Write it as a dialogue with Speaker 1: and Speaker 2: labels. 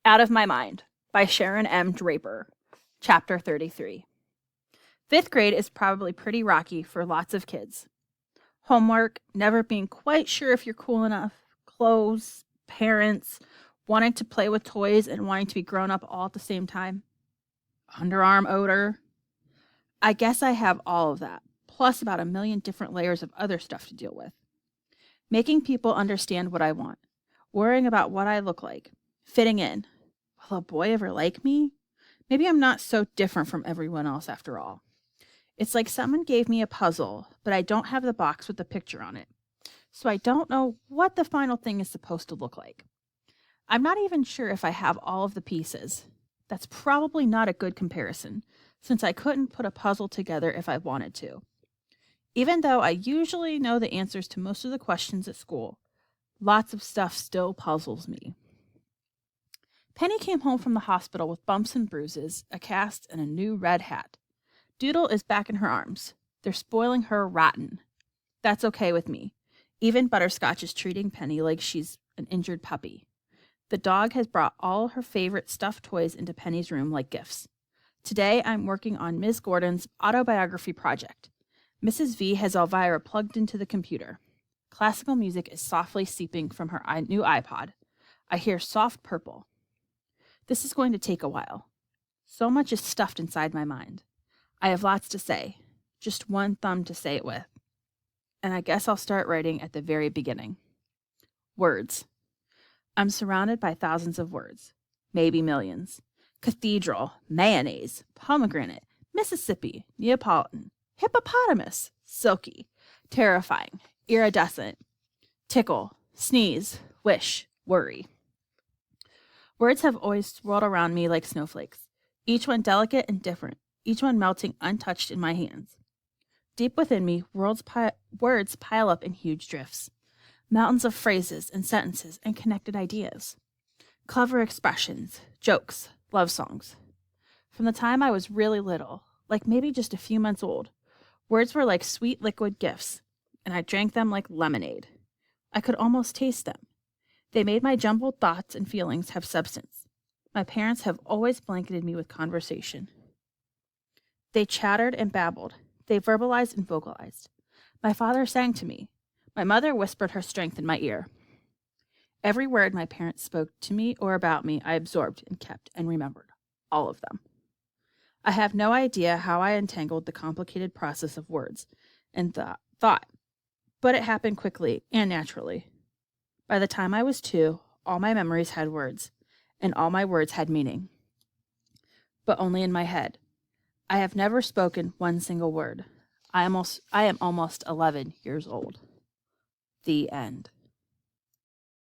Speaker 1: Out of My Mind by Sharon M. Draper, Chapter 33. Fifth grade is probably pretty rocky for lots of kids. Homework, never being quite sure if you're cool enough, clothes, parents, wanting to play with toys and wanting to be grown up all at the same time, underarm odor. I guess I have all of that, plus about a million different layers of other stuff to deal with. Making people understand what I want, worrying about what I look like, fitting in. Will a boy ever like me? Maybe I'm not so different from everyone else after all. It's like someone gave me a puzzle, but I don't have the box with the picture on it. So I don't know what the final thing is supposed to look like. I'm not even sure if I have all of the pieces. That's probably not a good comparison, since I couldn't put a puzzle together if I wanted to. Even though I usually know the answers to most of the questions at school, lots of stuff still puzzles me. Penny came home from the hospital with bumps and bruises, a cast, and a new red hat. Doodle is back in her arms. They're spoiling her rotten. That's okay with me. Even Butterscotch is treating Penny like she's an injured puppy. The dog has brought all her favorite stuffed toys into Penny's room like gifts. Today I'm working on Ms. Gordon's autobiography project. Mrs. V has Elvira plugged into the computer. Classical music is softly seeping from her new iPod. I hear soft purple. This is going to take a while. So much is stuffed inside my mind. I have lots to say, just one thumb to say it with. And I guess I'll start writing at the very beginning. Words. I'm surrounded by thousands of words, maybe millions. Cathedral, mayonnaise, pomegranate, Mississippi, Neapolitan, hippopotamus, silky, terrifying, iridescent, tickle, sneeze, wish, worry. Words have always swirled around me like snowflakes, each one delicate and different, each one melting untouched in my hands. Deep within me, words pile up in huge drifts, mountains of phrases and sentences and connected ideas, clever expressions, jokes, love songs. From the time I was really little, like maybe just a few months old, words were like sweet liquid gifts, and I drank them like lemonade. I could almost taste them. They made my jumbled thoughts and feelings have substance. My parents have always blanketed me with conversation. They chattered and babbled. They verbalized and vocalized. My father sang to me. My mother whispered her strength in my ear. Every word my parents spoke to me or about me, I absorbed and kept and remembered. All of them. I have no idea how I entangled the complicated process of words and thought, but it happened quickly and naturally. By the time I was 2, all my memories had words, and all my words had meaning. But only in my head. I have never spoken one single word. I am almost 11 years old. The end.